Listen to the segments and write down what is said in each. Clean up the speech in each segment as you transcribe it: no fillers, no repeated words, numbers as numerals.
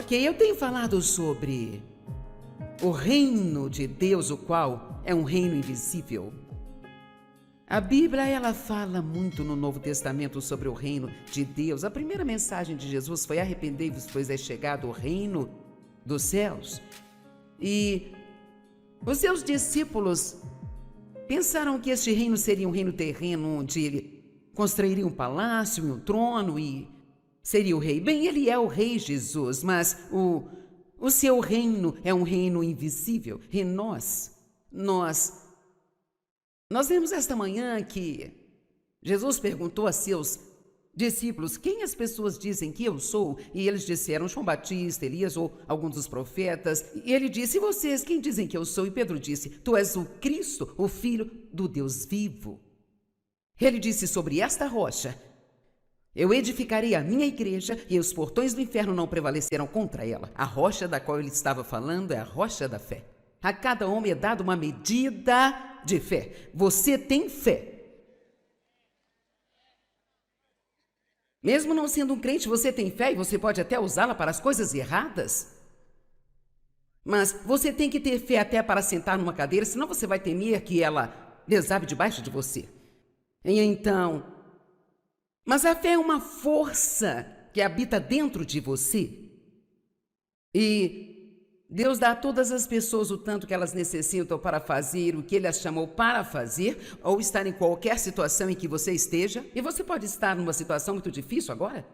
Ok, eu tenho falado sobre o reino de Deus, o qual é um reino invisível. A Bíblia, ela fala muito no Novo Testamento sobre o reino de Deus. A primeira mensagem de Jesus foi: arrependei-vos, pois é chegado o reino dos céus. E os seus discípulos pensaram que este reino seria um reino terreno, onde ele construiria um palácio e um trono e seria o rei. Bem, ele é o rei Jesus, mas o seu reino é um reino invisível. E nós vemos esta manhã que Jesus perguntou a seus discípulos: quem as pessoas dizem que eu sou? E eles disseram: João Batista, Elias ou alguns dos profetas. E ele disse: e vocês, quem dizem que eu sou? E Pedro disse: tu és o Cristo, o Filho do Deus vivo. Ele disse: sobre esta rocha eu edificarei a minha igreja, e os portões do inferno não prevalecerão contra ela. A rocha da qual ele estava falando é a rocha da fé. A cada homem é dada uma medida de fé. Você tem fé. Mesmo não sendo um crente, você tem fé e você pode até usá-la para as coisas erradas. Mas você tem que ter fé até para sentar numa cadeira, senão você vai temer que ela desabe debaixo de você. E então, mas a fé é uma força que habita dentro de você. E Deus dá a todas as pessoas o tanto que elas necessitam para fazer o que Ele as chamou para fazer, ou estar em qualquer situação em que você esteja. E você pode estar numa situação muito difícil agora,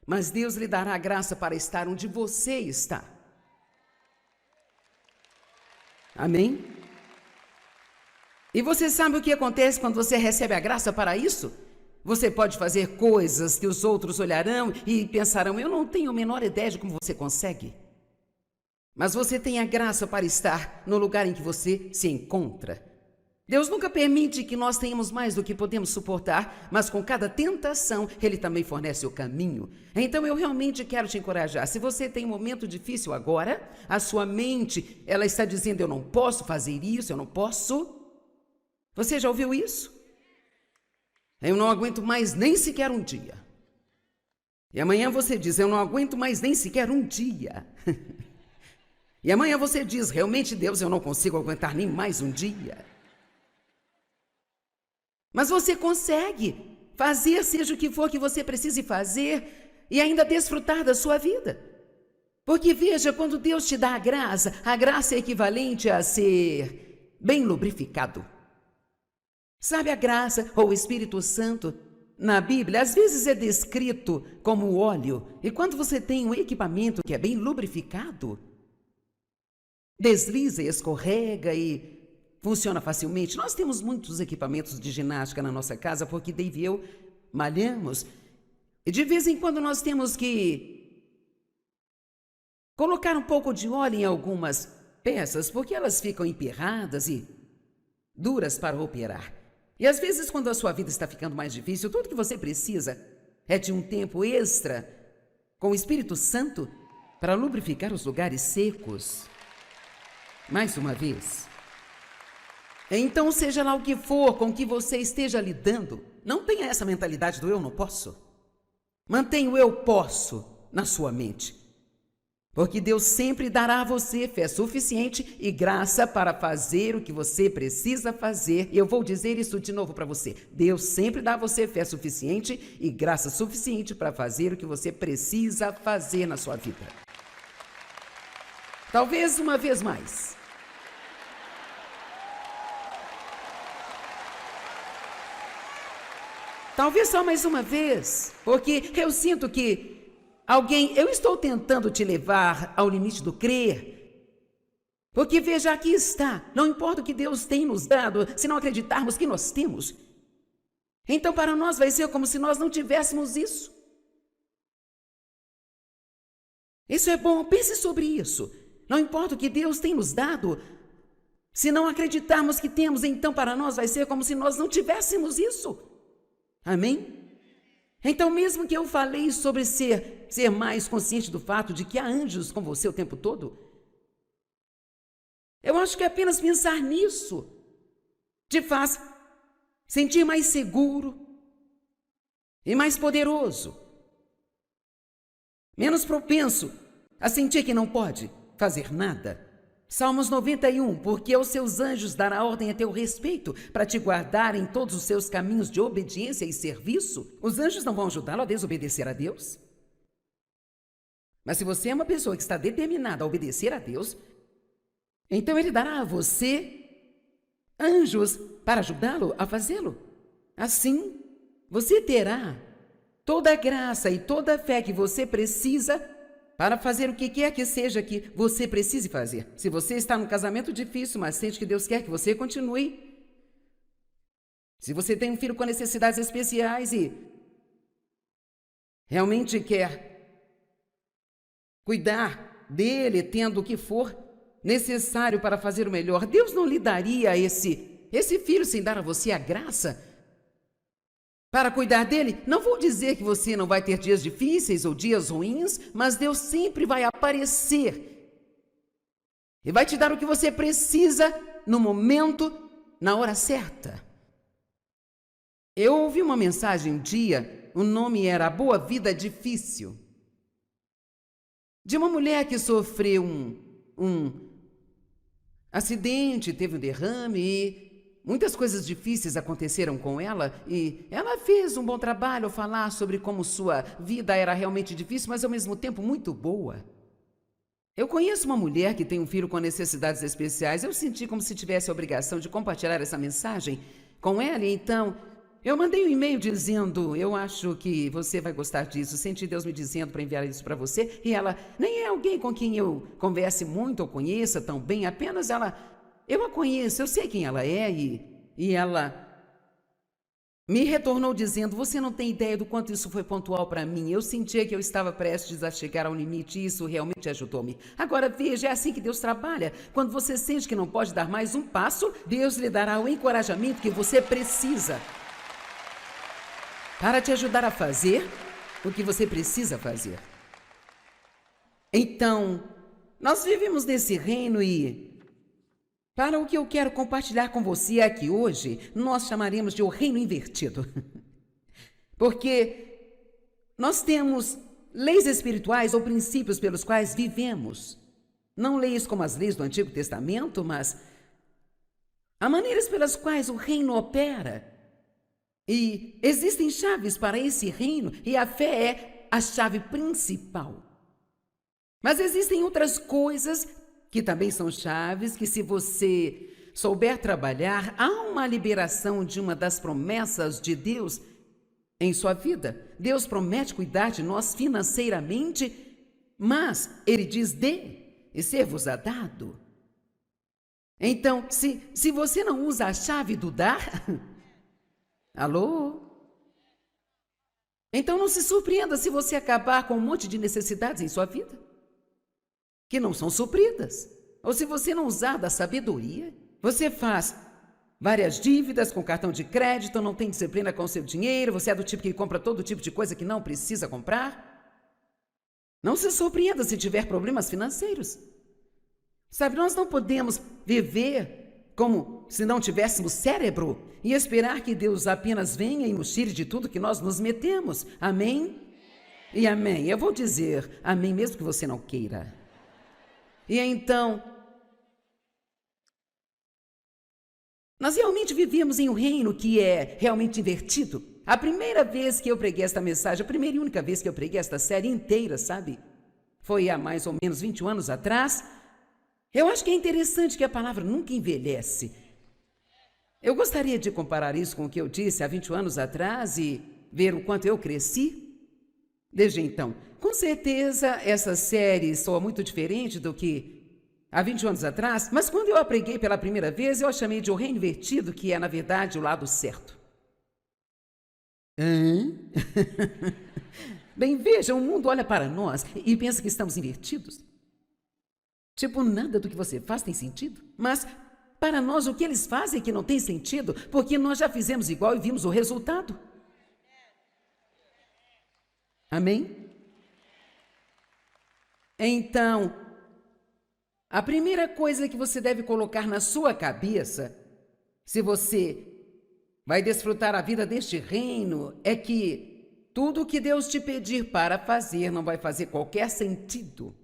mas Deus lhe dará a graça para estar onde você está. Amém? E você sabe o que acontece quando você recebe a graça para isso? Você pode fazer coisas que os outros olharão e pensarão: eu não tenho a menor ideia de como você consegue. Mas você tem a graça para estar no lugar em que você se encontra. Deus nunca permite que nós tenhamos mais do que podemos suportar, mas com cada tentação, Ele também fornece o caminho. Então eu realmente quero te encorajar. Se você tem um momento difícil agora, a sua mente, ela está dizendo: eu não posso fazer isso, eu não posso. Você já ouviu isso? Eu não aguento mais nem sequer um dia. E amanhã você diz: eu não aguento mais nem sequer um dia. E amanhã você diz: realmente, Deus, eu não consigo aguentar nem mais um dia. Mas você consegue fazer seja o que for que você precise fazer e ainda desfrutar da sua vida. Porque veja, quando Deus te dá a graça é equivalente a ser bem lubrificado. Sabe, a graça ou o Espírito Santo na Bíblia às vezes é descrito como óleo. E quando você tem um equipamento que é bem lubrificado, desliza e escorrega e funciona facilmente. Nós temos muitos equipamentos de ginástica na nossa casa porque Dave e eu malhamos. E de vez em quando nós temos que colocar um pouco de óleo em algumas peças porque elas ficam emperradas e duras para operar. E às vezes, quando a sua vida está ficando mais difícil, tudo que você precisa é de um tempo extra com o Espírito Santo para lubrificar os lugares secos. Mais uma vez. Então, seja lá o que for com que você esteja lidando, não tenha essa mentalidade do eu não posso. Mantenha o eu posso na sua mente. Porque Deus sempre dará a você fé suficiente e graça para fazer o que você precisa fazer. E eu vou dizer isso de novo para você. Deus sempre dá a você fé suficiente e graça suficiente para fazer o que você precisa fazer na sua vida. Talvez uma vez mais. Talvez só mais uma vez, porque eu sinto que eu estou tentando te levar ao limite do crer. Porque veja, aqui está, não importa o que Deus tem nos dado, se não acreditarmos que nós temos. Então para nós vai ser como se nós não tivéssemos isso. Isso é bom, pense sobre isso. Não importa o que Deus tem nos dado, se não acreditarmos que temos, então para nós vai ser como se nós não tivéssemos isso. Amém? Então, mesmo que eu falei sobre ser mais consciente do fato de que há anjos com você o tempo todo, eu acho que apenas pensar nisso te faz sentir mais seguro e mais poderoso, menos propenso a sentir que não pode fazer nada. Salmos 91, porque aos seus anjos dará ordem a teu respeito, para te guardar em todos os seus caminhos de obediência e serviço. Os anjos não vão ajudá-lo a desobedecer a Deus? Mas se você é uma pessoa que está determinada a obedecer a Deus, então Ele dará a você anjos para ajudá-lo a fazê-lo. Assim, você terá toda a graça e toda a fé que você precisa para fazer o que quer que seja que você precise fazer. Se você está num casamento difícil, mas sente que Deus quer que você continue. Se você tem um filho com necessidades especiais e realmente quer cuidar dele, tendo o que for necessário para fazer o melhor, Deus não lhe daria esse filho sem dar a você a graça para cuidar dele. Não vou dizer que você não vai ter dias difíceis ou dias ruins, mas Deus sempre vai aparecer e vai te dar o que você precisa no momento, na hora certa. Eu ouvi uma mensagem um dia, o nome era A Boa Vida Difícil, de uma mulher que sofreu um acidente, teve um derrame e muitas coisas difíceis aconteceram com ela, e ela fez um bom trabalho ao falar sobre como sua vida era realmente difícil, mas ao mesmo tempo muito boa. Eu conheço uma mulher que tem um filho com necessidades especiais. Eu senti como se tivesse a obrigação de compartilhar essa mensagem com ela, e então eu mandei um e-mail dizendo: eu acho que você vai gostar disso. Senti Deus me dizendo para enviar isso para você. E ela nem é alguém com quem eu converse muito ou conheça tão bem, apenas eu a conheço, eu sei quem ela é, e ela me retornou dizendo: você não tem ideia do quanto isso foi pontual para mim. Eu sentia que eu estava prestes a chegar ao limite e isso realmente ajudou-me. Agora veja, é assim que Deus trabalha. Quando você sente que não pode dar mais um passo, Deus lhe dará o encorajamento que você precisa para te ajudar a fazer o que você precisa fazer. Então, nós vivemos nesse reino e para o que eu quero compartilhar com você aqui hoje, nós chamaremos de o reino invertido. Porque nós temos leis espirituais ou princípios pelos quais vivemos. Não leis como as leis do Antigo Testamento, mas há maneiras pelas quais o reino opera. E existem chaves para esse reino, e a fé é a chave principal. Mas existem outras coisas que também são chaves, que se você souber trabalhar, há uma liberação de uma das promessas de Deus em sua vida. Deus promete cuidar de nós financeiramente, mas Ele diz: dê, e ser-vos-á dado. Então, se você não usa a chave do dar, alô? Então não se surpreenda se você acabar com um monte de necessidades em sua vida que não são supridas. Ou se você não usar da sabedoria, você faz várias dívidas com cartão de crédito, não tem disciplina com o seu dinheiro, você é do tipo que compra todo tipo de coisa que não precisa comprar. Não se surpreenda se tiver problemas financeiros. Sabe, nós não podemos viver como se não tivéssemos cérebro e esperar que Deus apenas venha e nos tire de tudo que nós nos metemos. Amém? E amém. Eu vou dizer amém mesmo que você não queira. E então, nós realmente vivíamos em um reino que é realmente invertido. A primeira vez que eu preguei esta mensagem, a primeira e única vez que eu preguei esta série inteira, sabe? Foi há mais ou menos 21 anos atrás. Eu acho que é interessante que a palavra nunca envelhece. Eu gostaria de comparar isso com o que eu disse há 21 anos atrás e ver o quanto eu cresci desde então. Com certeza, essa série soa muito diferente do que há 21 anos atrás, mas quando eu a preguei pela primeira vez, eu a chamei de O Reino Invertido, que é, na verdade, o lado certo. Bem, veja, o mundo olha para nós e pensa que estamos invertidos. Tipo, nada do que você faz tem sentido. Mas, para nós, o que eles fazem é que não tem sentido, porque nós já fizemos igual e vimos o resultado. Amém? Então, a primeira coisa que você deve colocar na sua cabeça, se você vai desfrutar a vida deste reino, é que tudo o que Deus te pedir para fazer não vai fazer qualquer sentido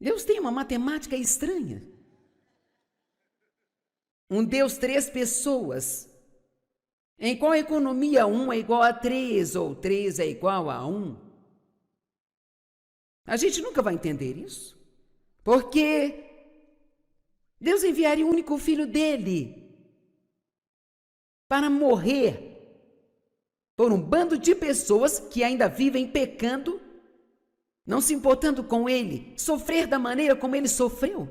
Deus tem uma matemática estranha. Um Deus, 3 pessoas. Em qual economia 1 é igual a 3 ou 3 é igual a 1? A gente nunca vai entender isso. Porque Deus enviaria o único filho dele para morrer por um bando de pessoas que ainda vivem pecando, não se importando com ele, sofrer da maneira como ele sofreu.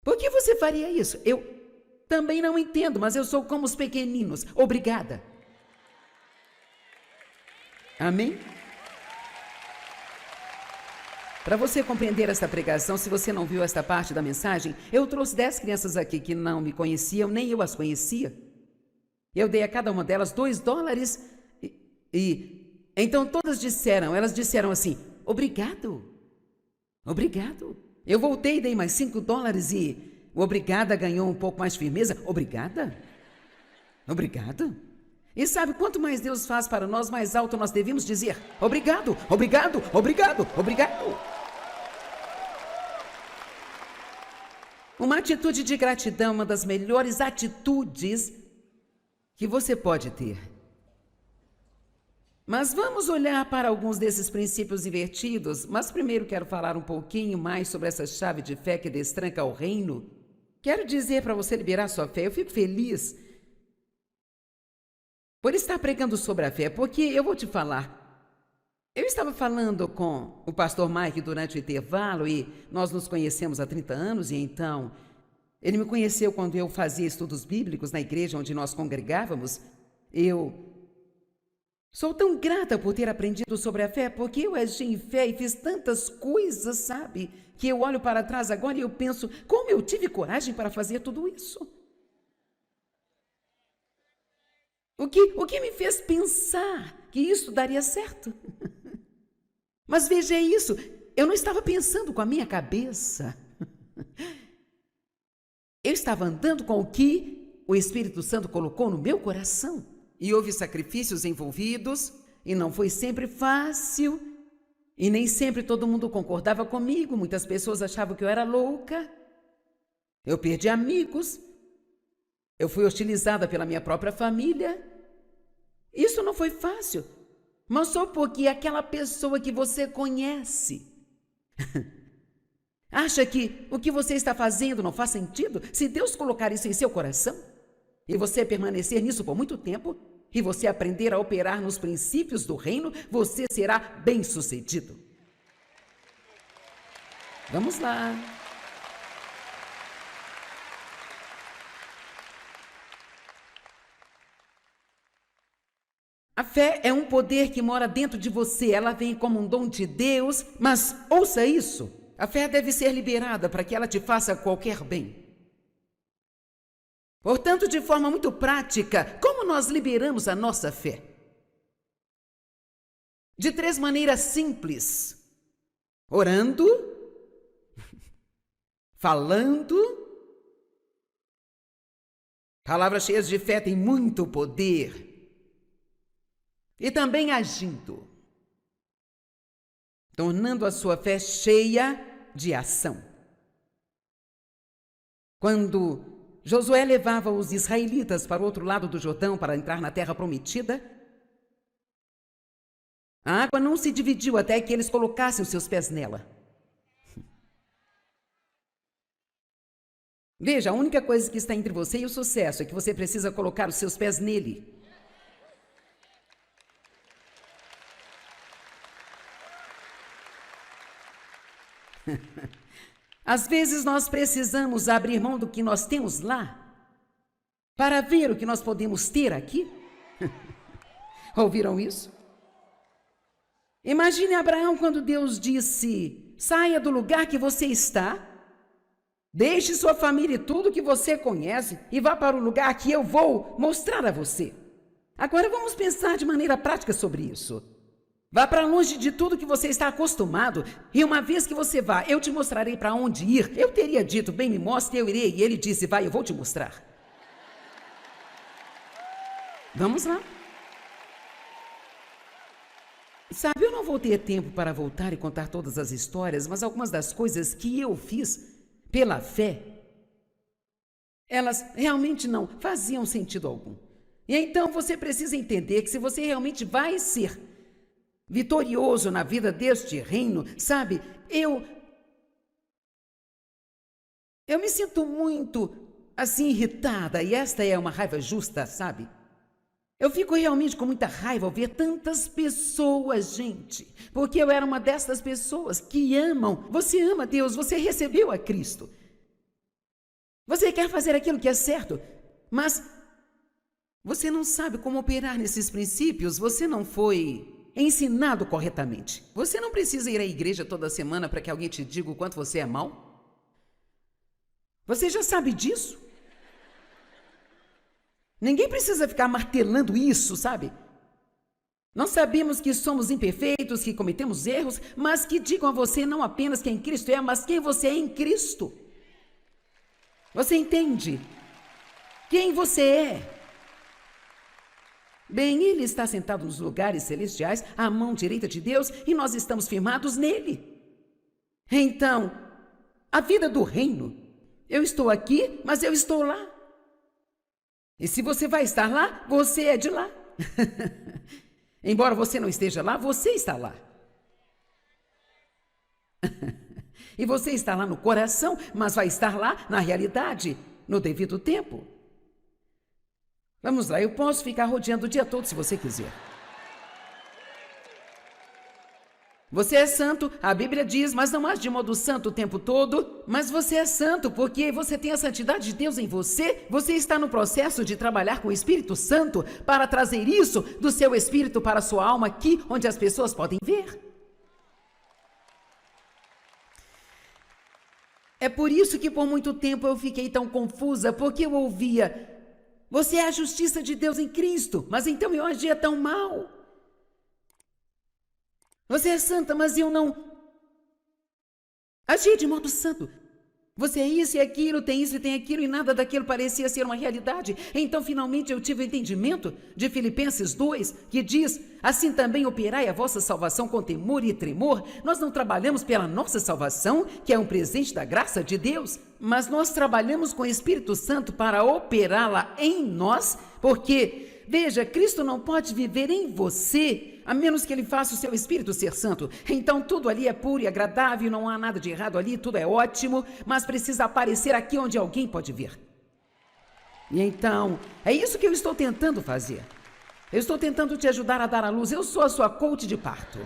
Por que você faria isso? Eu também não entendo, mas eu sou como os pequeninos. Obrigada. Amém? Para você compreender esta pregação, se você não viu esta parte da mensagem, eu trouxe 10 crianças aqui que não me conheciam, nem eu as conhecia. Eu dei a cada uma delas $2 e então todas elas disseram assim, obrigado, obrigado. Eu voltei e dei mais $5 e o obrigada ganhou um pouco mais de firmeza. Obrigada, obrigado. E sabe, quanto mais Deus faz para nós, mais alto nós devemos dizer, obrigado, obrigado, obrigado, obrigado. Uma atitude de gratidão é uma das melhores atitudes que você pode ter. Mas vamos olhar para alguns desses princípios invertidos, mas primeiro quero falar um pouquinho mais sobre essa chave de fé que destranca o reino. Quero dizer para você liberar sua fé, eu fico feliz por estar pregando sobre a fé, porque eu vou te falar, eu estava falando com o pastor Mike durante o intervalo e nós nos conhecemos há 30 anos e então ele me conheceu quando eu fazia estudos bíblicos na igreja onde nós congregávamos. Eu sou tão grata por ter aprendido sobre a fé, porque eu agi em fé e fiz tantas coisas, sabe? Que eu olho para trás agora e eu penso, como eu tive coragem para fazer tudo isso? O que me fez pensar que isso daria certo? Mas veja isso, eu não estava pensando com a minha cabeça. Eu estava andando com o que o Espírito Santo colocou no meu coração. E houve sacrifícios envolvidos, e não foi sempre fácil, e nem sempre todo mundo concordava comigo, muitas pessoas achavam que eu era louca, eu perdi amigos, eu fui hostilizada pela minha própria família. Isso não foi fácil, mas só porque aquela pessoa que você conhece acha que o que você está fazendo não faz sentido. Se Deus colocar isso em seu coração, e você permanecer nisso por muito tempo, e você aprender a operar nos princípios do reino, você será bem-sucedido. Vamos lá. A fé é um poder que mora dentro de você, ela vem como um dom de Deus, mas ouça isso, a fé deve ser liberada para que ela te faça qualquer bem. Portanto, de forma muito prática, como nós liberamos a nossa fé? De 3 maneiras simples: orando, falando. Palavras cheias de fé têm muito poder. E também agindo, tornando a sua fé cheia de ação. Quando Josué levava os israelitas para o outro lado do Jordão para entrar na terra prometida, a água não se dividiu até que eles colocassem os seus pés nela. Veja, a única coisa que está entre você e o sucesso é que você precisa colocar os seus pés nele. Às vezes nós precisamos abrir mão do que nós temos lá para ver o que nós podemos ter aqui. Ouviram isso? Imagine Abraão quando Deus disse: saia do lugar que você está, deixe sua família e tudo que você conhece e vá para o lugar que eu vou mostrar a você. Agora vamos pensar de maneira prática sobre isso. Vá para longe de tudo que você está acostumado, e uma vez que você vá, eu te mostrarei para onde ir. Eu teria dito, bem, me mostre, eu irei. E ele disse, vai, eu vou te mostrar. Vamos lá. Sabe, eu não vou ter tempo para voltar e contar todas as histórias, mas algumas das coisas que eu fiz pela fé, elas realmente não faziam sentido algum. E então você precisa entender que se você realmente vai ser vitorioso na vida deste reino, sabe, eu me sinto muito assim irritada, e esta é uma raiva justa, sabe? Eu fico realmente com muita raiva ao ver tantas pessoas, gente, porque eu era uma dessas pessoas que amam. Você ama Deus, você recebeu a Cristo. Você quer fazer aquilo que é certo, mas você não sabe como operar nesses princípios, você não foi ensinado corretamente. Você não precisa ir à igreja toda semana para que alguém te diga o quanto você é mau. Você já sabe disso. Ninguém precisa ficar martelando isso, sabe? Nós sabemos que somos imperfeitos, que cometemos erros, mas que digam a você não apenas quem Cristo é, mas quem você é em Cristo. Você entende? Quem você é? Bem, Ele está sentado nos lugares celestiais, à mão direita de Deus, e nós estamos firmados nele. Então, a vida do reino, eu estou aqui, mas eu estou lá. E se você vai estar lá, você é de lá. Embora você não esteja lá, você está lá. E você está lá no coração, mas vai estar lá na realidade, no devido tempo. Vamos lá, eu posso ficar rodeando o dia todo se você quiser. Você é santo, a Bíblia diz, mas não age de modo santo o tempo todo. Mas você é santo porque você tem a santidade de Deus em você. Você está no processo de trabalhar com o Espírito Santo para trazer isso do seu espírito para a sua alma aqui, onde as pessoas podem ver. É por isso que por muito tempo eu fiquei tão confusa, porque eu ouvia: você é a justiça de Deus em Cristo, mas então eu agia tão mal. Você é santa, mas eu não agia de modo santo. Você é isso e aquilo, tem isso e tem aquilo, e nada daquilo parecia ser uma realidade. Então, finalmente, eu tive o entendimento de Filipenses 2, que diz: assim também operai a vossa salvação com temor e tremor. Nós não trabalhamos pela nossa salvação, que é um presente da graça de Deus, mas nós trabalhamos com o Espírito Santo para operá-la em nós, porque, veja, Cristo não pode viver em você a menos que ele faça o seu espírito ser santo. Então tudo ali é puro e agradável, não há nada de errado ali, tudo é ótimo, mas precisa aparecer aqui onde alguém pode ver. E então, é isso que eu estou tentando fazer. Eu estou tentando te ajudar a dar à luz. Eu sou a sua coach de parto.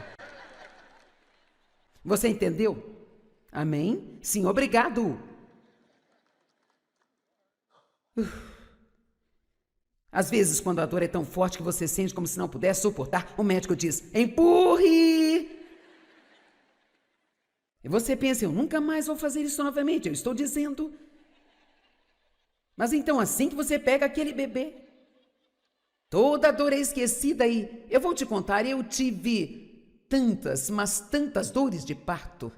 Você entendeu? Amém? Sim, obrigado. Às vezes, quando a dor é tão forte que você sente como se não pudesse suportar, o médico diz: empurre! E você pensa: eu nunca mais vou fazer isso novamente, eu estou dizendo. Mas então, assim que você pega aquele bebê, toda a dor é esquecida e eu vou te contar, eu tive tantas, mas tantas dores de parto.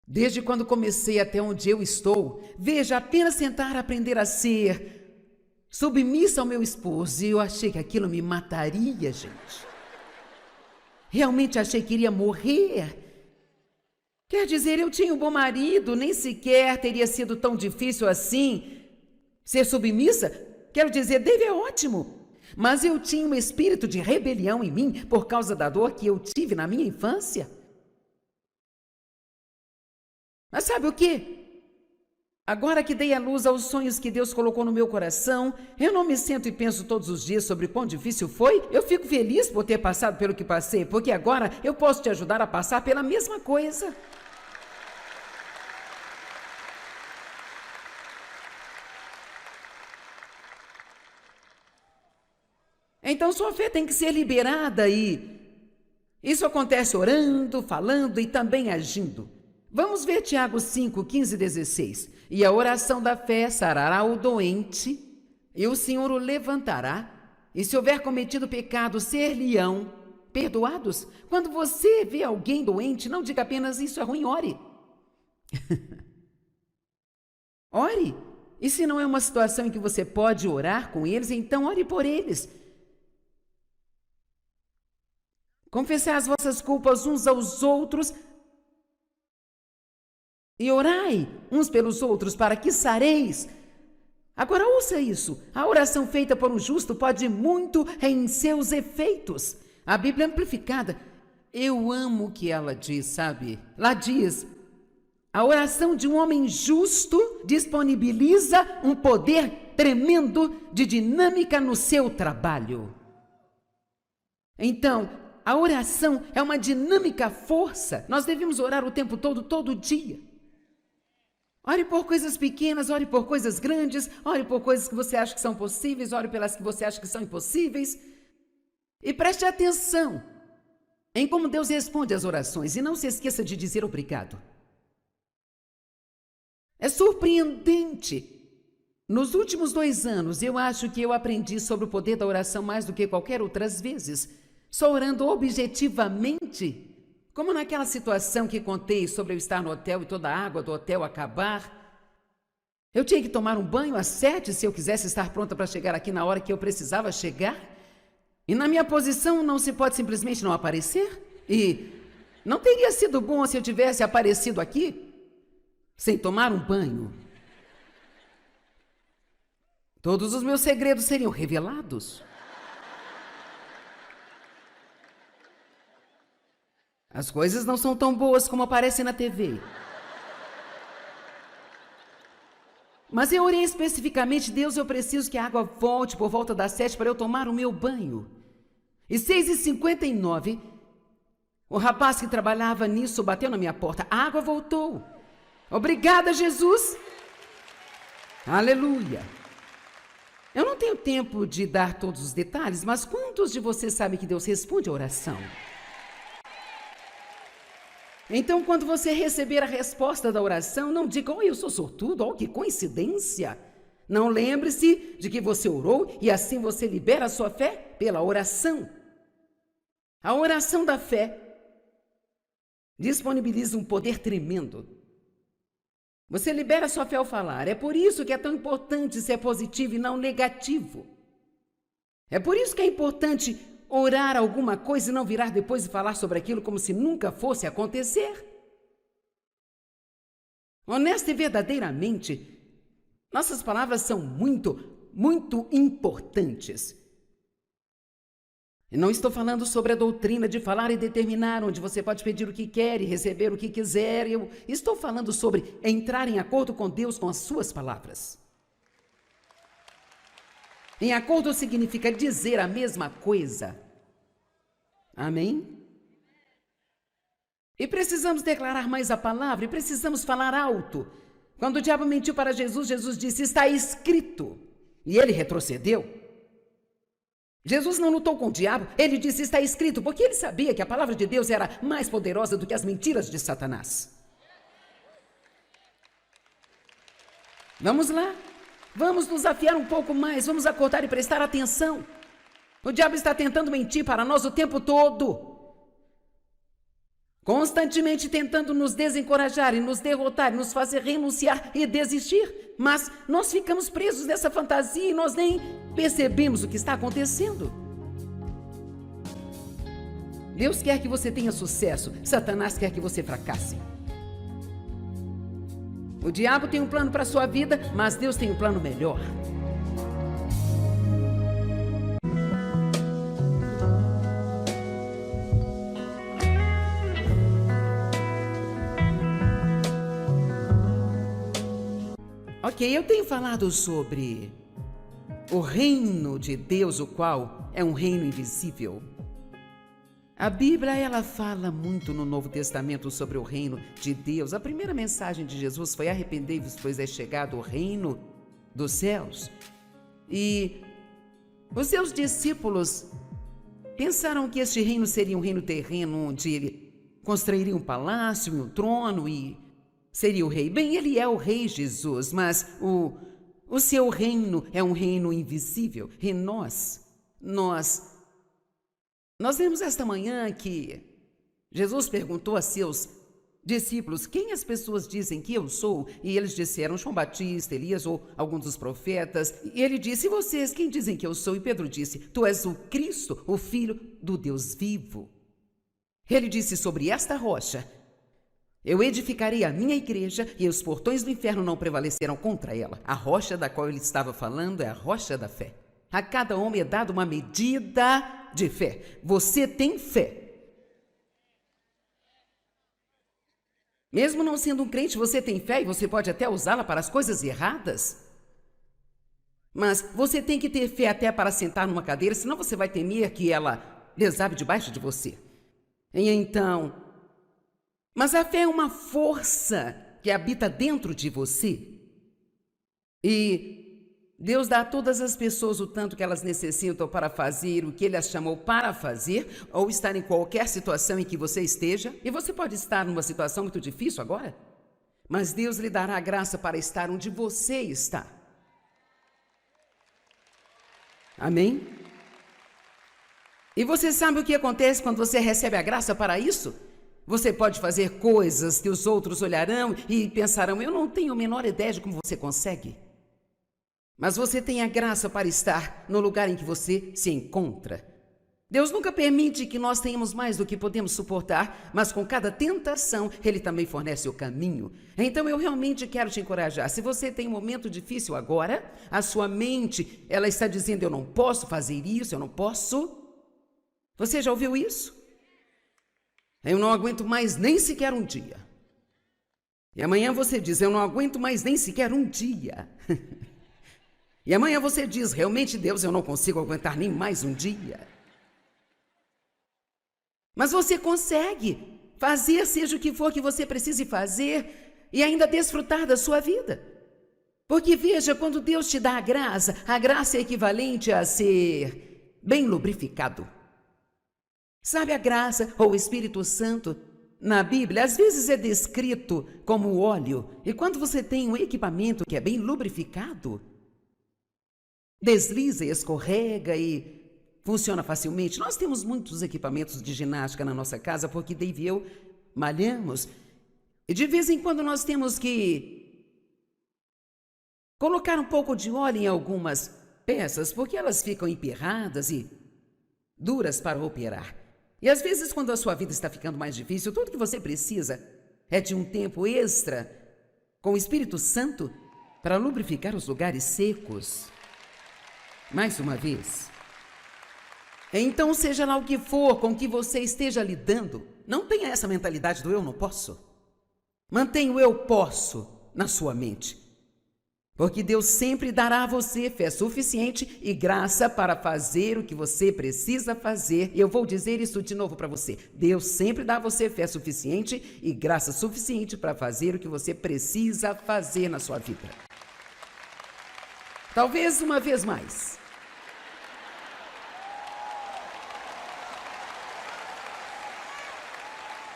Desde quando comecei até onde eu estou, veja, apenas tentar aprender a ser submissa ao meu esposo, e eu achei que aquilo me mataria, gente. Realmente achei que iria morrer. Quer dizer, eu tinha um bom marido, nem sequer teria sido tão difícil assim ser submissa. Quero dizer, Dave é ótimo. Mas eu tinha um espírito de rebelião em mim por causa da dor que eu tive na minha infância. Mas sabe o quê? Agora que dei à luz aos sonhos que Deus colocou no meu coração, eu não me sento e penso todos os dias sobre quão difícil foi. Eu fico feliz por ter passado pelo que passei, porque agora eu posso te ajudar a passar pela mesma coisa. Então sua fé tem que ser liberada e isso acontece orando, falando e também agindo. Vamos ver Tiago 5, 15 e 16. E a oração da fé sarará o doente, e o Senhor o levantará, e se houver cometido pecado, ser-lhe-ão perdoados. Quando você vê alguém doente, não diga apenas isso é ruim, ore. Ore. E se não é uma situação em que você pode orar com eles, então ore por eles. Confessai as vossas culpas uns aos outros e orai uns pelos outros para que sareis. Agora ouça isso, a oração feita por um justo pode muito em seus efeitos. A Bíblia Amplificada, eu amo o que ela diz, sabe? Lá diz, a oração de um homem justo disponibiliza um poder tremendo de dinâmica no seu trabalho. Então, a oração é uma dinâmica força. Nós devemos orar o tempo todo, todo dia. Ore por coisas pequenas, ore por coisas grandes, ore por coisas que você acha que são possíveis, ore pelas que você acha que são impossíveis. E preste atenção em como Deus responde às orações e não se esqueça de dizer obrigado. É surpreendente. Nos últimos 2 anos, eu acho que eu aprendi sobre o poder da oração mais do que qualquer outras vezes. Só orando objetivamente, como naquela situação que contei sobre eu estar no hotel e toda a água do hotel acabar. Eu tinha que tomar um banho às 7 se eu quisesse estar pronta para chegar aqui na hora que eu precisava chegar. E na minha posição não se pode simplesmente não aparecer. E não teria sido bom se eu tivesse aparecido aqui sem tomar um banho. Todos os meus segredos seriam revelados. As coisas não são tão boas como aparecem na TV. Mas eu orei especificamente, Deus, eu preciso que a água volte por volta das 7 para eu tomar o meu banho. E 6h59, o rapaz que trabalhava nisso bateu na minha porta. A água voltou. Obrigada, Jesus. Aleluia. Eu não tenho tempo de dar todos os detalhes, mas quantos de vocês sabem que Deus responde a oração? Então, quando você receber a resposta da oração, não diga, eu sou sortudo, que coincidência. Não, lembre-se de que você orou e assim você libera a sua fé pela oração. A oração da fé disponibiliza um poder tremendo. Você libera a sua fé ao falar. É por isso que é tão importante ser positivo e não negativo. É por isso que é importante orar alguma coisa e não virar depois e falar sobre aquilo como se nunca fosse acontecer. Honesta e verdadeiramente, nossas palavras são muito importantes. E não estou falando sobre a doutrina de falar e determinar, onde você pode pedir o que quer e receber o que quiser. Eu estou falando sobre entrar em acordo com Deus com as suas palavras. Em acordo significa dizer a mesma coisa. Amém? E precisamos declarar mais a palavra, e precisamos falar alto. Quando o diabo mentiu para Jesus, Jesus disse, está escrito. E ele retrocedeu. Jesus não lutou com o diabo, ele disse, está escrito, porque ele sabia que a palavra de Deus era mais poderosa do que as mentiras de Satanás. Vamos lá, vamos nos afiar um pouco mais, vamos acordar e prestar atenção. O diabo está tentando mentir para nós o tempo todo. Constantemente tentando nos desencorajar e nos derrotar, nos fazer renunciar e desistir. Mas nós ficamos presos nessa fantasia e nós nem percebemos o que está acontecendo. Deus quer que você tenha sucesso, Satanás quer que você fracasse. O diabo tem um plano para a sua vida, mas Deus tem um plano melhor. Ok, eu tenho falado sobre o reino de Deus, o qual é um reino invisível. A Bíblia, ela fala muito no Novo Testamento sobre o reino de Deus. A primeira mensagem de Jesus foi arrependei-vos, pois é chegado o reino dos céus. E os seus discípulos pensaram que este reino seria um reino terreno, onde ele construiria um palácio e um trono e seria o rei. Bem, ele é o rei Jesus, mas o seu reino é um reino invisível. E nós vemos esta manhã que Jesus perguntou a seus discípulos, quem as pessoas dizem que eu sou? E eles disseram, João Batista, Elias ou alguns dos profetas. E ele disse, e vocês, quem dizem que eu sou? E Pedro disse, tu és o Cristo, o Filho do Deus vivo. Ele disse: sobre esta rocha eu edificarei a minha igreja e os portões do inferno não prevalecerão contra ela. A rocha da qual ele estava falando é a rocha da fé. A cada homem é dada uma medida de fé. Você tem fé. Mesmo não sendo um crente, você tem fé e você pode até usá-la para as coisas erradas. Mas você tem que ter fé até para sentar numa cadeira, senão você vai temer que ela desabe debaixo de você. E então... Mas a fé é uma força que habita dentro de você. E Deus dá a todas as pessoas o tanto que elas necessitam para fazer o que Ele as chamou para fazer, ou estar em qualquer situação em que você esteja. E você pode estar numa situação muito difícil agora, mas Deus lhe dará a graça para estar onde você está. Amém? E você sabe o que acontece quando você recebe a graça para isso? Você pode fazer coisas que os outros olharão e pensarão: eu não tenho a menor ideia de como você consegue. Mas você tem a graça para estar no lugar em que você se encontra. Deus nunca permite que nós tenhamos mais do que podemos suportar, mas com cada tentação, Ele também fornece o caminho. Então eu realmente quero te encorajar. Se você tem um momento difícil agora, a sua mente, ela está dizendo: eu não posso fazer isso, eu não posso. Você já ouviu isso? Eu não aguento mais nem sequer um dia. E amanhã você diz: eu não aguento mais nem sequer um dia. E amanhã você diz: realmente, Deus, eu não consigo aguentar nem mais um dia. Mas você consegue fazer seja o que for que você precise fazer e ainda desfrutar da sua vida. Porque veja, quando Deus te dá a graça é equivalente a ser bem lubrificado. Sabe, a graça ou o Espírito Santo, na Bíblia, às vezes é descrito como óleo. E quando você tem um equipamento que é bem lubrificado, desliza e escorrega e funciona facilmente. Nós temos muitos equipamentos de ginástica na nossa casa, porque Dave e eu malhamos. E de vez em quando nós temos que colocar um pouco de óleo em algumas peças, porque elas ficam emperradas e duras para operar. E às vezes, quando a sua vida está ficando mais difícil, tudo que você precisa é de um tempo extra com o Espírito Santo para lubrificar os lugares secos. Mais uma vez. Então, seja lá o que for com que você esteja lidando, não tenha essa mentalidade do eu não posso. Mantenha o eu posso na sua mente. Porque Deus sempre dará a você fé suficiente e graça para fazer o que você precisa fazer. E eu vou dizer isso de novo para você. Deus sempre dá a você fé suficiente e graça suficiente para fazer o que você precisa fazer na sua vida. Talvez uma vez mais.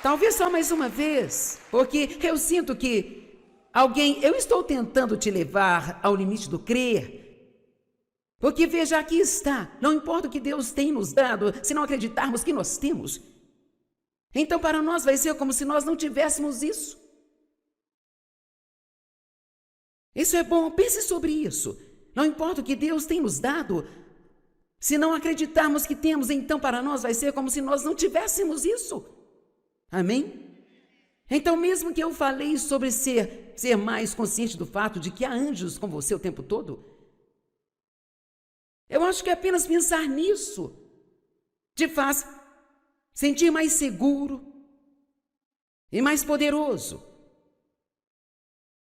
Talvez só mais uma vez, porque eu sinto que eu estou tentando te levar ao limite do crer. Porque veja, aqui está, não importa o que Deus tem nos dado, se não acreditarmos que nós temos. Então para nós vai ser como se nós não tivéssemos isso. Isso é bom, pense sobre isso. Não importa o que Deus tem nos dado, se não acreditarmos que temos, então para nós vai ser como se nós não tivéssemos isso. Amém? Então, mesmo que eu falei sobre ser mais consciente do fato de que há anjos com você o tempo todo, eu acho que apenas pensar nisso te faz sentir mais seguro e mais poderoso,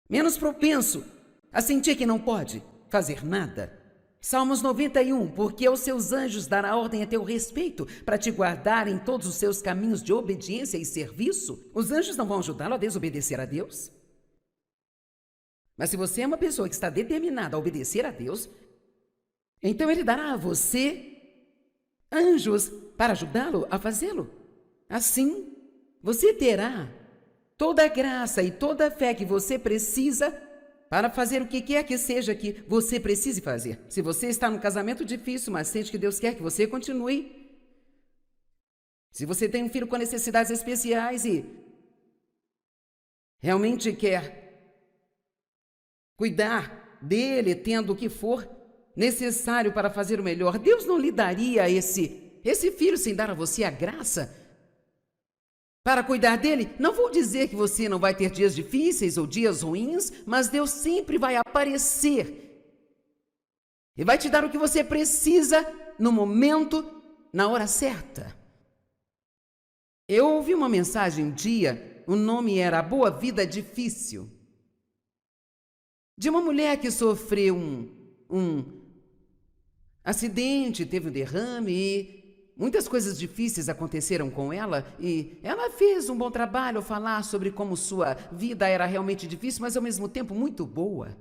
menos propenso a sentir que não pode fazer nada. Salmos 91, porque aos seus anjos dará ordem a teu respeito, para te guardar em todos os seus caminhos de obediência e serviço. Os anjos não vão ajudá-lo a desobedecer a Deus? Mas se você é uma pessoa que está determinada a obedecer a Deus, então Ele dará a você anjos para ajudá-lo a fazê-lo. Assim, você terá toda a graça e toda a fé que você precisa para fazer o que quer que seja que você precise fazer. Se você está num casamento difícil, mas sente que Deus quer que você continue. Se você tem um filho com necessidades especiais e realmente quer cuidar dele, tendo o que for necessário para fazer o melhor, Deus não lhe daria esse filho sem dar a você a graça para cuidar dele. Não vou dizer que você não vai ter dias difíceis ou dias ruins, mas Deus sempre vai aparecer e vai te dar o que você precisa no momento, na hora certa. Eu ouvi uma mensagem um dia, o nome era A Boa Vida Difícil, de uma mulher que sofreu um acidente, teve um derrame e muitas coisas difíceis aconteceram com ela, e ela fez um bom trabalho ao falar sobre como sua vida era realmente difícil, mas ao mesmo tempo muito boa.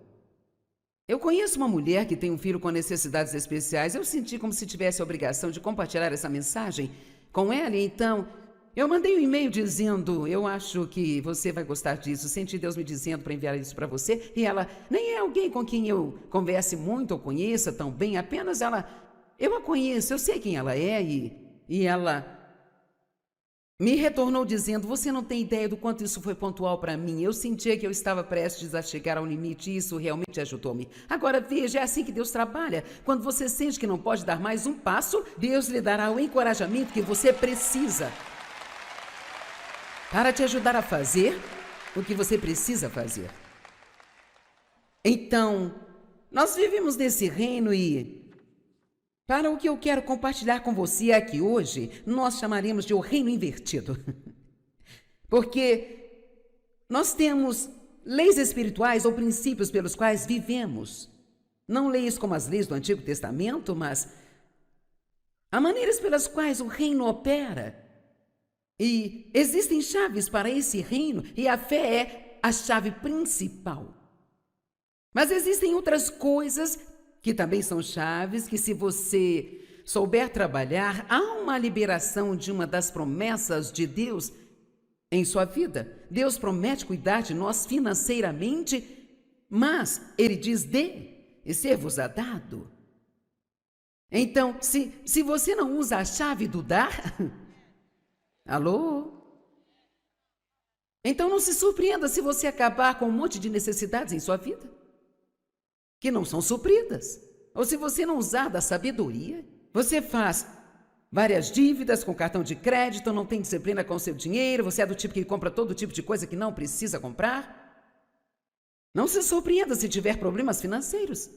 Eu conheço uma mulher que tem um filho com necessidades especiais. Eu senti como se tivesse a obrigação de compartilhar essa mensagem com ela, e então eu mandei um e-mail dizendo: eu acho que você vai gostar disso. Senti Deus me dizendo para enviar isso para você. E ela nem é alguém com quem eu converse muito ou conheça tão bem, apenas eu a conheço, eu sei quem ela é, e ela me retornou dizendo: você não tem ideia do quanto isso foi pontual para mim. Eu sentia que eu estava prestes a chegar ao limite e isso realmente ajudou-me. Agora veja, é assim que Deus trabalha. Quando você sente que não pode dar mais um passo, Deus lhe dará o encorajamento que você precisa para te ajudar a fazer o que você precisa fazer. Então, nós vivemos nesse reino e, para o que eu quero compartilhar com você aqui hoje, nós chamaremos de o reino invertido. Porque nós temos leis espirituais ou princípios pelos quais vivemos. Não leis como as leis do Antigo Testamento, mas há maneiras pelas quais o reino opera. E existem chaves para esse reino, e a fé é a chave principal. Mas existem outras coisas que também são chaves, que se você souber trabalhar, há uma liberação de uma das promessas de Deus em sua vida. Deus promete cuidar de nós financeiramente, mas Ele diz: dê, e ser-vos-á dado. Então, se você não usa a chave do dar... Alô? Então não se surpreenda se você acabar com um monte de necessidades em sua vida que não são supridas. Ou se você não usar da sabedoria, você faz várias dívidas com cartão de crédito, não tem disciplina com o seu dinheiro, você é do tipo que compra todo tipo de coisa que não precisa comprar. Não se surpreenda se tiver problemas financeiros.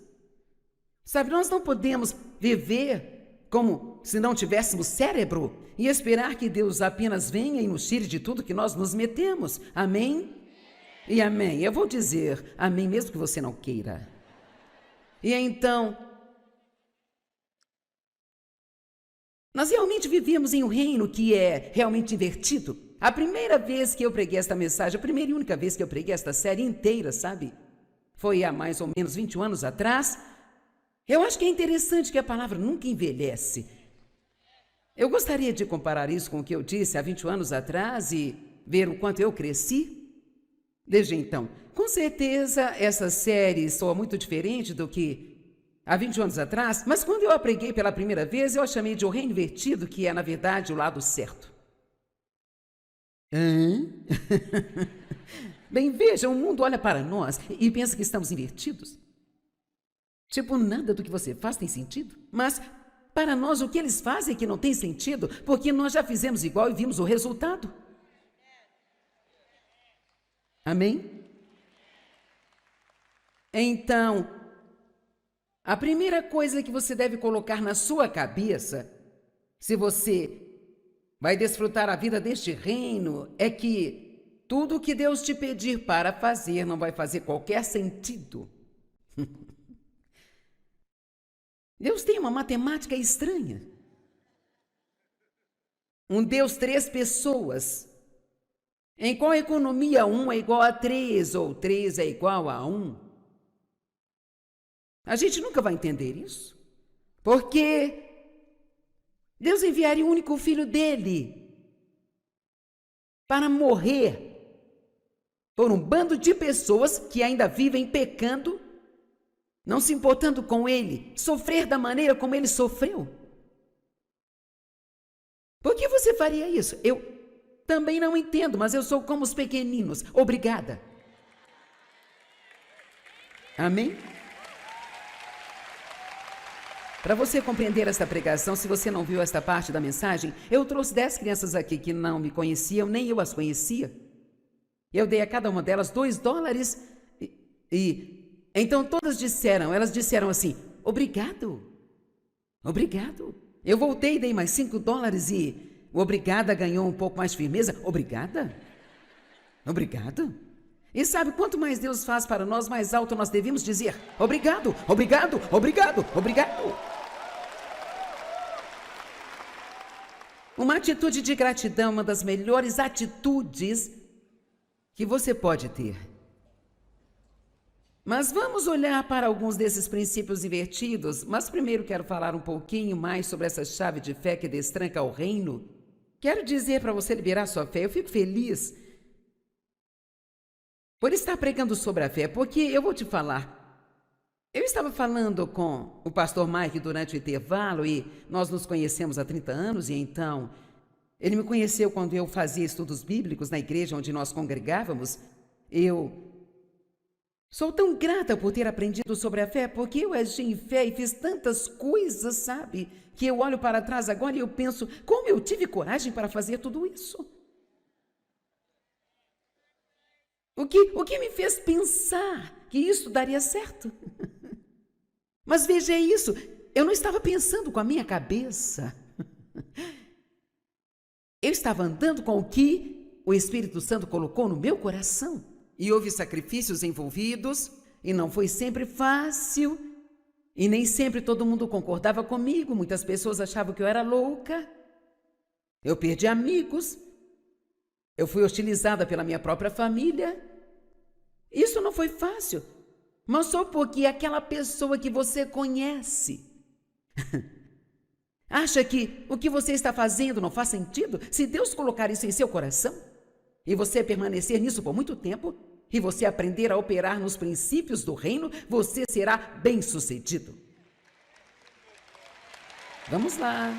Sabe, nós não podemos viver como se não tivéssemos cérebro e esperar que Deus apenas venha e nos tire de tudo que nós nos metemos. Amém? E amém. Eu vou dizer amém mesmo que você não queira. E então, nós realmente vivemos em um reino que é realmente invertido. A primeira vez que eu preguei esta mensagem, a primeira e única vez que eu preguei esta série inteira, sabe? Foi há mais ou menos 21 anos atrás. Eu acho que é interessante que a palavra nunca envelhece. Eu gostaria de comparar isso com o que eu disse há 21 anos atrás e ver o quanto eu cresci desde então. Com certeza, essa série soa muito diferente do que há 21 anos atrás, mas quando eu a preguei pela primeira vez, eu a chamei de o reino invertido, que é, na verdade, o lado certo. Bem, veja, o mundo olha para nós e pensa que estamos invertidos. Tipo, nada do que você faz tem sentido. Mas, para nós, o que eles fazem é que não tem sentido, porque nós já fizemos igual e vimos o resultado. Amém? Então, a primeira coisa que você deve colocar na sua cabeça, se você vai desfrutar a vida deste reino, é que tudo o que Deus te pedir para fazer não vai fazer qualquer sentido. Deus tem uma matemática estranha. Um Deus, 3 pessoas. Em qual economia 1 é igual a 3 ou 3 é igual a 1? A gente nunca vai entender isso. Porque Deus enviaria o único filho dele para morrer por um bando de pessoas que ainda vivem pecando, não se importando com ele, sofrer da maneira como ele sofreu. Por que você faria isso? Eu também não entendo, mas eu sou como os pequeninos. Obrigada. Amém? Para você compreender esta pregação, se você não viu esta parte da mensagem, eu trouxe 10 crianças aqui que não me conheciam, nem eu as conhecia. Eu dei a cada uma delas $2 e então todas elas disseram assim, obrigado, obrigado. Eu voltei e dei mais $5 e o obrigada ganhou um pouco mais firmeza. Obrigada? Obrigado? E sabe, quanto mais Deus faz para nós, mais alto nós devemos dizer, obrigado, obrigado, obrigado, obrigado. Uma atitude de gratidão é uma das melhores atitudes que você pode ter. Mas vamos olhar para alguns desses princípios invertidos, mas primeiro quero falar um pouquinho mais sobre essa chave de fé que destranca o reino. Quero dizer para você liberar sua fé, eu fico feliz por estar pregando sobre a fé, porque eu vou te falar, eu estava falando com o pastor Mike durante o intervalo e nós nos conhecemos há 30 anos e então ele me conheceu quando eu fazia estudos bíblicos na igreja onde nós congregávamos. Eu sou tão grata por ter aprendido sobre a fé, porque eu agi em fé e fiz tantas coisas, sabe? Que eu olho para trás agora e eu penso, como eu tive coragem para fazer tudo isso? O que me fez pensar que isso daria certo? Mas veja isso, eu não estava pensando com a minha cabeça. Eu estava andando com o que o Espírito Santo colocou no meu coração. E houve sacrifícios envolvidos, e não foi sempre fácil, e nem sempre todo mundo concordava comigo, muitas pessoas achavam que eu era louca. Eu perdi amigos, eu fui hostilizada pela minha própria família. Isso não foi fácil, mas só porque aquela pessoa que você conhece acha que o que você está fazendo não faz sentido. Se Deus colocar isso em seu coração e você permanecer nisso por muito tempo e você aprender a operar nos princípios do reino, você será bem-sucedido. Vamos lá.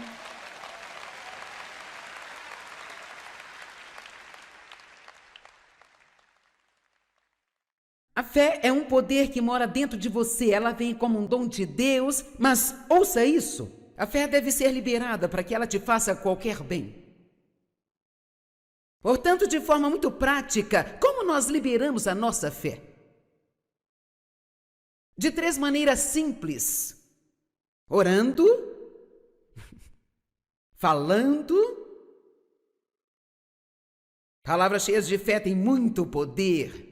A fé é um poder que mora dentro de você, ela vem como um dom de Deus, mas ouça isso, a fé deve ser liberada para que ela te faça qualquer bem. Portanto, de forma muito prática, como nós liberamos a nossa fé? De 3 maneiras simples: orando, falando. Palavras cheias de fé têm muito poder.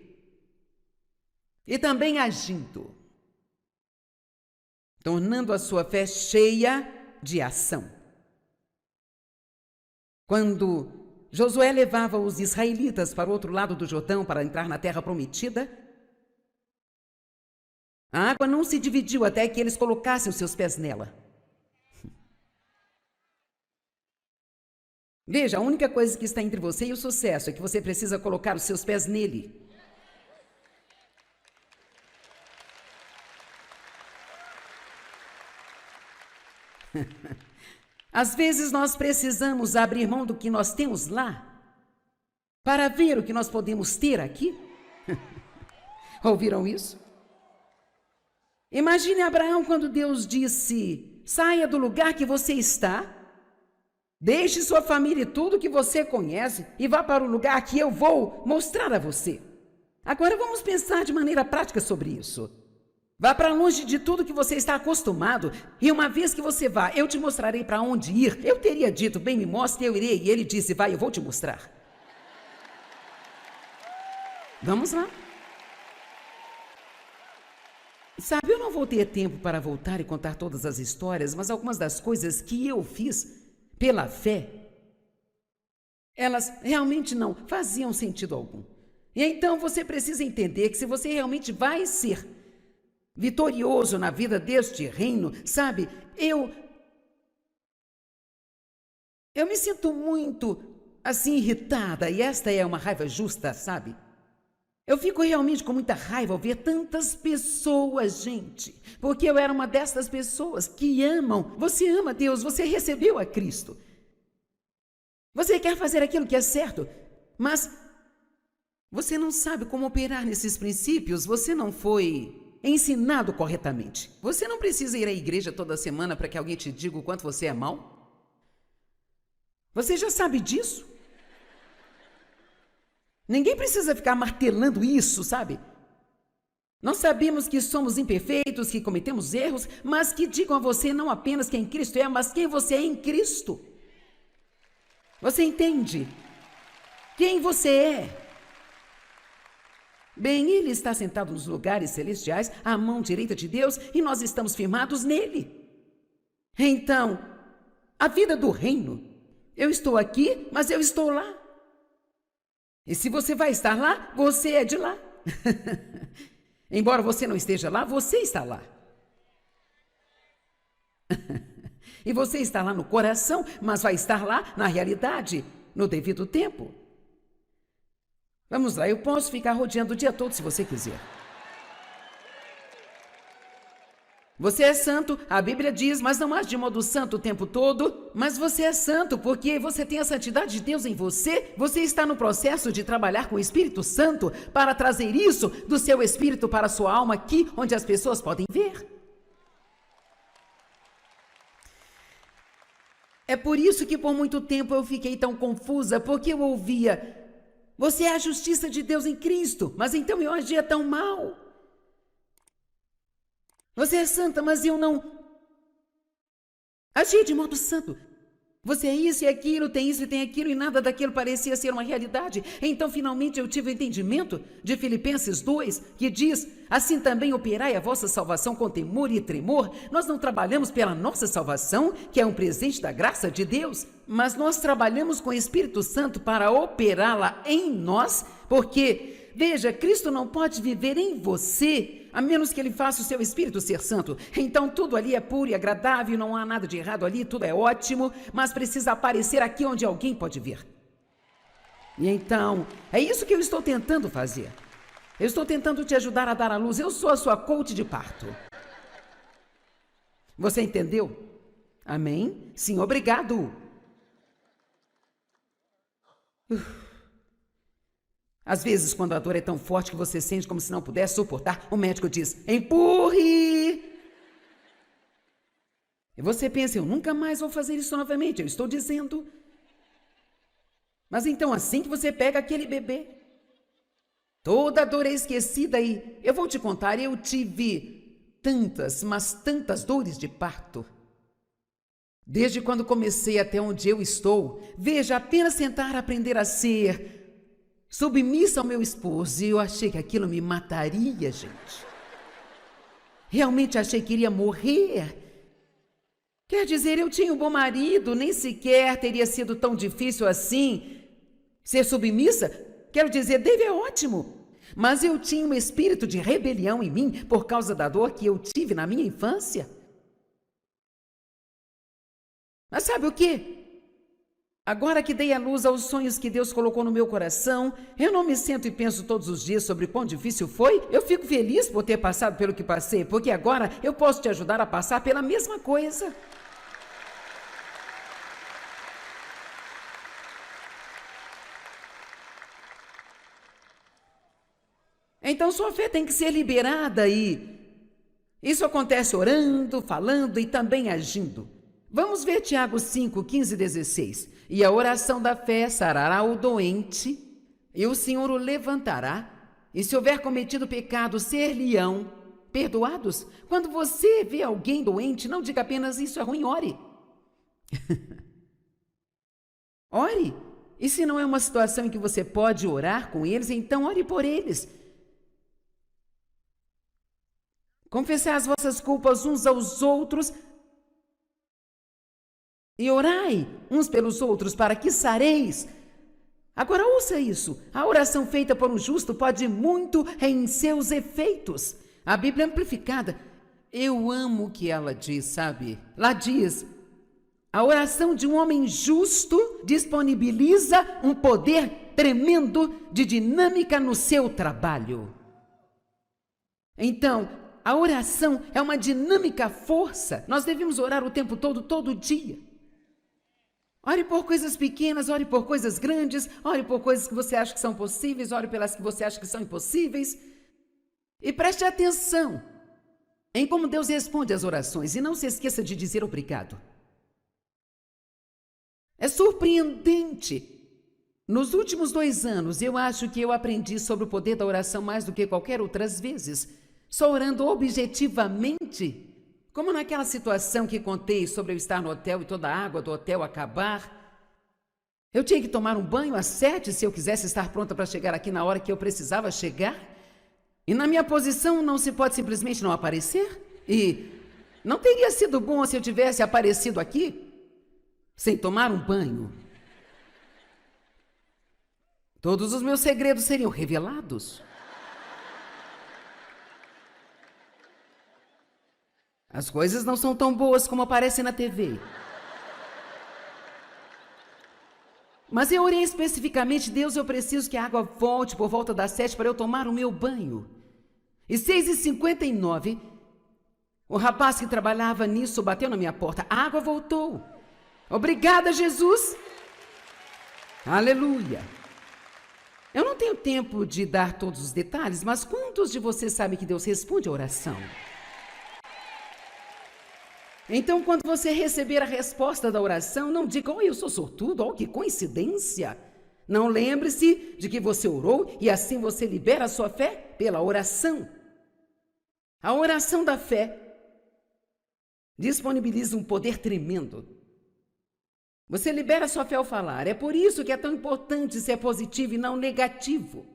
E também agindo, tornando a sua fé cheia de ação. Quando Josué levava os israelitas para o outro lado do Jordão para entrar na terra prometida, a água não se dividiu até que eles colocassem os seus pés nela. Veja, a única coisa que está entre você e o sucesso é que você precisa colocar os seus pés nele. Às vezes nós precisamos abrir mão do que nós temos lá para ver o que nós podemos ter aqui. Ouviram isso? Imagine Abraão quando Deus disse: saia do lugar que você está, deixe sua família e tudo que você conhece e vá para o lugar que eu vou mostrar a você. Agora vamos pensar de maneira prática sobre isso. Vá para longe de tudo que você está acostumado, e uma vez que você vá, eu te mostrarei para onde ir. Eu teria dito, bem, me mostre, eu irei. E ele disse, vai, eu vou te mostrar. Vamos lá. Sabe, eu não vou ter tempo para voltar e contar todas as histórias, mas algumas das coisas que eu fiz pela fé, elas realmente não faziam sentido algum. E então você precisa entender que se você realmente vai ser vitorioso na vida deste reino, sabe, eu me sinto muito, assim, irritada, e esta é uma raiva justa, sabe? Eu fico realmente com muita raiva ao ver tantas pessoas, gente, porque eu era uma dessas pessoas que amam. Você ama Deus, você recebeu a Cristo. Você quer fazer aquilo que é certo, mas você não sabe como operar nesses princípios, você não foi ensinado corretamente. Você não precisa ir à igreja toda semana para que alguém te diga o quanto você é mau. Você já sabe disso. Ninguém precisa ficar martelando isso, sabe? Nós sabemos que somos imperfeitos, que cometemos erros, mas que digam a você não apenas quem Cristo é, mas quem você é em Cristo. Você entende? Quem você é? Bem, Ele está sentado nos lugares celestiais, à mão direita de Deus, e nós estamos firmados nele. Então, a vida do reino, eu estou aqui, mas eu estou lá. E se você vai estar lá, você é de lá. Embora você não esteja lá, você está lá. E você está lá no coração, mas vai estar lá na realidade, no devido tempo. Vamos lá, eu posso ficar rodeando o dia todo se você quiser. Você é santo, a Bíblia diz, mas não age de modo santo o tempo todo. Mas você é santo porque você tem a santidade de Deus em você. Você está no processo de trabalhar com o Espírito Santo para trazer isso do seu espírito para a sua alma aqui, onde as pessoas podem ver. É por isso que por muito tempo eu fiquei tão confusa, porque eu ouvia: você é a justiça de Deus em Cristo, mas então eu agia tão mal. Você é santa, mas eu não agia de modo santo. Você é isso e aquilo, tem isso e tem aquilo, e nada daquilo parecia ser uma realidade. Então, finalmente, eu tive o entendimento de Filipenses 2, que diz: assim também operai a vossa salvação com temor e tremor. Nós não trabalhamos pela nossa salvação, que é um presente da graça de Deus, mas nós trabalhamos com o Espírito Santo para operá-la em nós, porque, veja, Cristo não pode viver em você a menos que Ele faça o seu Espírito ser santo. Então tudo ali é puro e agradável, não há nada de errado ali, tudo é ótimo, mas precisa aparecer aqui onde alguém pode ver. E então, é isso que eu estou tentando fazer. Eu estou tentando te ajudar a dar à luz. Eu sou a sua coach de parto. Você entendeu? Amém? Sim, obrigado. Às vezes, quando a dor é tão forte que você sente como se não pudesse suportar, o médico diz: empurre! E você pensa: eu nunca mais vou fazer isso novamente, eu estou dizendo. Mas então, assim que você pega aquele bebê, toda a dor é esquecida e eu vou te contar, eu tive tantas, mas tantas dores de parto. Desde quando comecei até onde eu estou, veja, apenas tentar aprender a ser submissa ao meu esposo, e eu achei que aquilo me mataria, gente. Realmente achei que iria morrer. Quer dizer, eu tinha um bom marido, nem sequer teria sido tão difícil assim ser submissa. Quero dizer, Dave é ótimo, mas eu tinha um espírito de rebelião em mim por causa da dor que eu tive na minha infância. Mas sabe o quê? Agora que dei à luz aos sonhos que Deus colocou no meu coração, eu não me sento e penso todos os dias sobre quão difícil foi. Eu fico feliz por ter passado pelo que passei, porque agora eu posso te ajudar a passar pela mesma coisa. Então sua fé tem que ser liberada e isso acontece orando, falando e também agindo. Vamos ver Tiago 5, 15 e 16. E a oração da fé sarará o doente, e o Senhor o levantará, e se houver cometido pecado, ser-lhe-ão perdoados. Quando você vê alguém doente, não diga apenas isso é ruim, ore. Ore. E se não é uma situação em que você pode orar com eles, então ore por eles. Confessai as vossas culpas uns aos outros, e orai uns pelos outros para que sareis. Agora ouça isso. A oração feita por um justo pode muito em seus efeitos. A Bíblia amplificada, eu amo o que ela diz, sabe? Lá diz: a oração de um homem justo disponibiliza um poder tremendo de dinâmica no seu trabalho. Então, a oração é uma dinâmica força. Nós devemos orar o tempo todo, todo dia. Ore por coisas pequenas, ore por coisas grandes, ore por coisas que você acha que são possíveis, ore pelas que você acha que são impossíveis. E preste atenção, em como Deus responde às orações, e não se esqueça de dizer obrigado. É surpreendente. Nos últimos 2 anos, eu acho que eu aprendi sobre o poder da oração mais do que qualquer outras vezes, só orando objetivamente, como naquela situação que contei sobre eu estar no hotel e toda a água do hotel acabar. Eu tinha que tomar um banho às 7 se eu quisesse estar pronta para chegar aqui na hora que eu precisava chegar. E na minha posição não se pode simplesmente não aparecer. E não teria sido bom se eu tivesse aparecido aqui sem tomar um banho. Todos os meus segredos seriam revelados. As coisas não são tão boas como aparecem na TV. Mas eu orei especificamente: Deus, eu preciso que a água volte por volta das 7 para eu tomar o meu banho. E 6h59, o rapaz que trabalhava nisso bateu na minha porta. A água voltou. Obrigada, Jesus. Aleluia. Eu não tenho tempo de dar todos os detalhes, mas quantos de vocês sabem que Deus responde a oração? Então, quando você receber a resposta da oração, não diga: oh, eu sou sortudo, oh, que coincidência. Não, lembre-se de que você orou e assim você libera a sua fé pela oração. A oração da fé disponibiliza um poder tremendo. Você libera a sua fé ao falar. É por isso que é tão importante ser positivo e não negativo.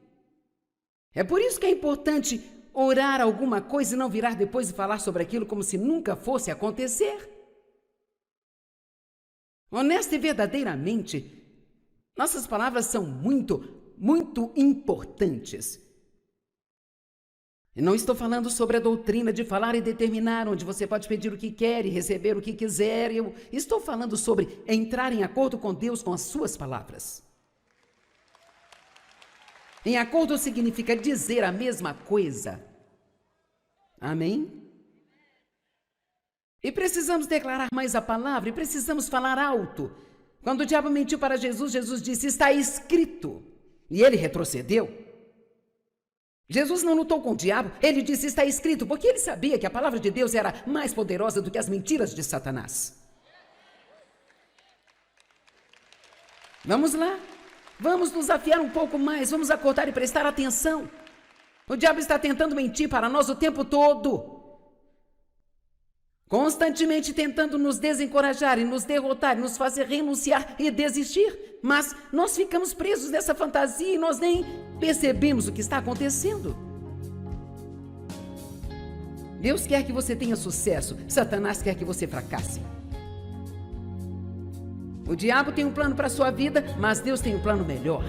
É por isso que é importante orar alguma coisa e não virar depois e falar sobre aquilo como se nunca fosse acontecer. Honesta e verdadeiramente, nossas palavras são muito importantes. E não estou falando sobre a doutrina de falar e determinar, onde você pode pedir o que quer e receber o que quiser. Eu estou falando sobre entrar em acordo com Deus com as suas palavras. Em acordo significa dizer a mesma coisa. Amém? E precisamos declarar mais a palavra, e precisamos falar alto. Quando o diabo mentiu para Jesus, Jesus disse: está escrito. E ele retrocedeu. Jesus não lutou com o diabo, ele disse: está escrito, porque ele sabia que a palavra de Deus era mais poderosa do que as mentiras de Satanás. Vamos lá. Vamos nos afiar um pouco mais, vamos acordar e prestar atenção. O diabo está tentando mentir para nós o tempo todo. Constantemente tentando nos desencorajar e nos derrotar, nos fazer renunciar e desistir. Mas nós ficamos presos nessa fantasia e nós nem percebemos o que está acontecendo. Deus quer que você tenha sucesso, Satanás quer que você fracasse. O diabo tem um plano para a sua vida, mas Deus tem um plano melhor.